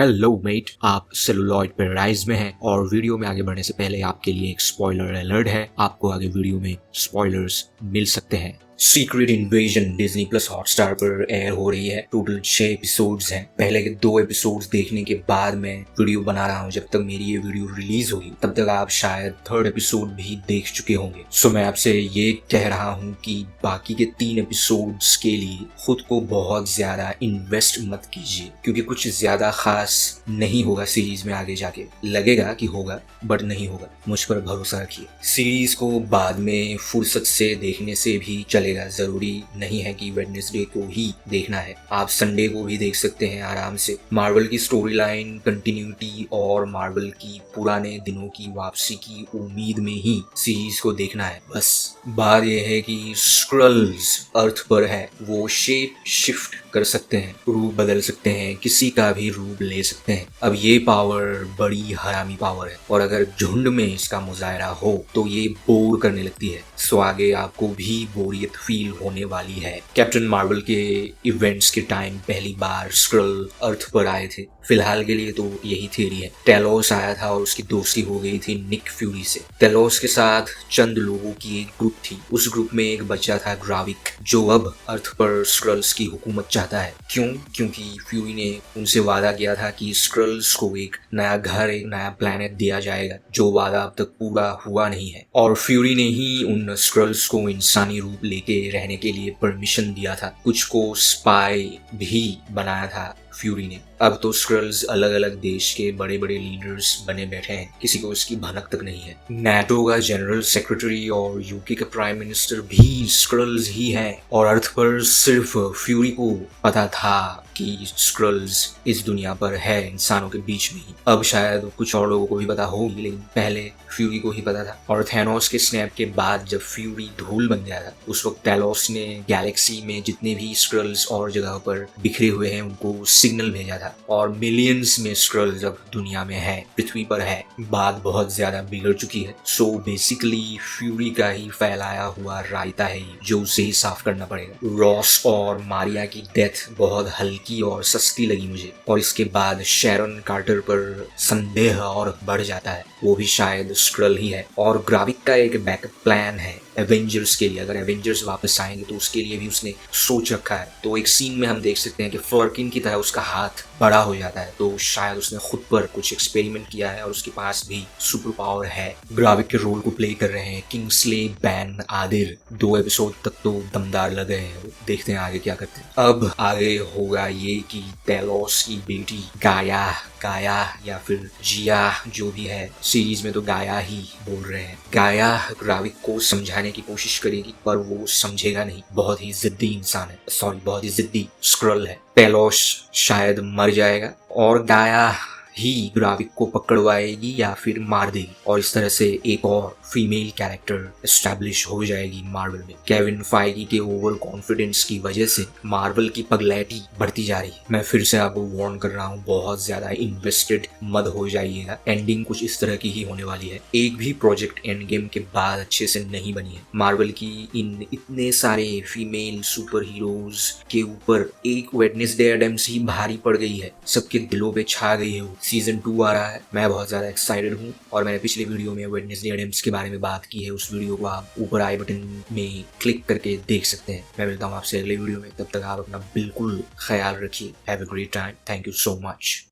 Hello met, आप celluloid paradise में हैं और वीडियो में आगे बढ़ने से पहले आपके लिए एक स्पॉइलर अलर्ट है। आपको आगे वीडियो में स्पॉयलर्स मिल सकते हैं। Secret invasion Disney plus Hotstar पर एयर हो रही है। टोटल 6 एपिसोड्स हैं। पहले के 2 एपिसोड्स देखने के बाद मैं वीडियो बना रहा हूँ। जब तक मेरी ये वीडियो रिलीज होगी तब तक आप शायद 3rd एपिसोड भी देख चुके होंगे। सो मैं आपसे ये कह रहा हूँ कि बाकी के 3 एपिसोड्स के लिए खुद को बहुत ज्यादा इन्वेस्ट मत कीजिए, क्योंकि कुछ ज्यादा खास नहीं होगा सीरीज में आगे जाके। लगेगा कि होगा बट नहीं होगा, मुझ पर भरोसा रखिए। सीरीज को बाद में फुर्सत से देखने से भी चलेगा। जरूरी नहीं है कि वेडनेसडे को ही देखना है, आप संडे को भी देख सकते हैं आराम से। मार्वल की स्टोरी लाइन कंटिन्यूटी और मार्वल की पुराने दिनों की वापसी की उम्मीद में ही सीरीज को देखना है। बस बात यह है कि स्क्रल्स अर्थ पर है, वो शेप शिफ्ट कर सकते हैं, रूप बदल सकते हैं, किसी का भी रूप ले सकते हैं। अब ये पावर बड़ी हरामी पावर है और अगर झुंड में इसका मुजाहरा हो तो ये बोर करने लगती है। सो आगे आपको भी बोरियत फील होने वाली है। कैप्टन मार्वल के इवेंट्स के टाइम पहली बार स्क्रल अर्थ पर आए थे। फिलहाल के लिए तो यही थ्योरी है। टेलोस आया था और उसकी दोस्ती हो गई थी निक फ्यूरी से। टेलोस के साथ चंद लोगों की एक ग्रुप थी। उस ग्रुप में एक बच्चा था ग्राविक, जो अब अर्थ पर स्क्रल्स की हुकूमत चाहता है। क्योंकि फ्यूरी ने उनसे वादा किया था कि स्क्रल्स को एक नया घर, एक नया प्लेनेट दिया जाएगा, जो वादा अब तक पूरा हुआ नहीं है। और फ्यूरी ने ही उन स्क्रल्स को इंसानी रूप लेके रहने के लिए परमिशन दिया था। कुछ को स्पाई भी बनाया था फ्यूरी ने। अब तो स्क्रल्स अलग अलग देश के बड़े बड़े लीडर्स बने बैठे हैं, किसी को इसकी भनक तक नहीं है। नाटो का जनरल सेक्रेटरी और यूके का प्राइम मिनिस्टर भी स्क्रल्स ही है। और अर्थ पर सिर्फ फ्यूरी को पता था कि स्क्रल्स इस दुनिया पर है, इंसानों के बीच में ही। अब शायद कुछ और लोगों को भी पता होगी, लेकिन पहले फ्यूरी को ही पता था। और थैनोस के स्नैप के बाद जब फ्यूरी धूल बन गया था, उस वक्त टेलोस ने गैलेक्सी में जितने भी स्क्रल्स और जगह पर बिखरे हुए हैं उनको सिग्नल भेजा था और मिलियंस में स्क्रल्स अब दुनिया में है, पृथ्वी पर है। बात बहुत ज्यादा बिगड़ चुकी है। सो बेसिकली फ्यूरी का ही फैलाया हुआ रायता है जो उसे ही साफ करना पड़ेगा। रॉस और मारिया की डेथ बहुत हल्की और सस्ती लगी मुझे, और इसके बाद शैरन कार्टर पर संदेह और बढ़ जाता है, वो भी शायद स्क्रल ही है। और ग्राविक का एक बैकअप प्लान है एवेंजर्स के लिए। अगर एवेंजर्स वापस आएंगे तो उसके लिए भी उसने सोच रखा है। तो एक सीन में हम देख सकते हैं कि फ्लर्किन की तरह उसका हाथ बड़ा हो जाता है, तो शायद उसने खुद पर कुछ एक्सपेरिमेंट किया है और उसके पास भी सुपर पावर है। ग्राविक के रोल को प्ले कर रहे हैं किंग्सले बैन आदिर। 2 एपिसोड तक तो दमदार लगे हैं, देखते हैं आगे क्या करते हैं। अब आगे होगा ये कि टेलोस की बेटी गाया या फिर जिया, जो भी है, सीरीज में तो गाया ही बोल रहे हैं। गाया ग्राविक को समझाने की कोशिश करेगी पर वो समझेगा नहीं। बहुत ही जिद्दी इंसान है, बहुत ही जिद्दी स्क्रल है। टेलोस शायद मर जाएगा और गाया ही ग्राविक को पकड़वाएगी या फिर मार देगी, और इस तरह से एक और फीमेल कैरेक्टर एस्टैब्लिश हो जाएगी मार्वल में। केविन फाइगी के ओवर कॉन्फिडेंस की वजह से मार्वल की पगलैटी बढ़ती जा रही है। मैं फिर से आपको वार्न कर रहा हूँ, बहुत ज्यादा इन्वेस्टेड मत हो जाइएगा। एंडिंग कुछ इस तरह की ही होने वाली है। एक भी प्रोजेक्ट एंड गेम के बाद अच्छे से नहीं बनी है। मार्वल की इन इतने सारे फीमेल सुपर हीरोज के ऊपर एक वेडनेसडे एडम्स ही भारी पड़ गई है, सबके दिलों पे छा गई है। सीजन 2 आ रहा है, मैं बहुत ज्यादा एक्साइटेड हूँ। और मैंने पिछले वीडियो में वेडनेसडे एडम्स के बारे में बात की है, उस वीडियो को आप ऊपर आई बटन में क्लिक करके देख सकते हैं। मैं मिलता हूँ आपसे अगले वीडियो में, तब तक आप अपना बिल्कुल ख्याल रखिए। Have a great time. Thank you so much.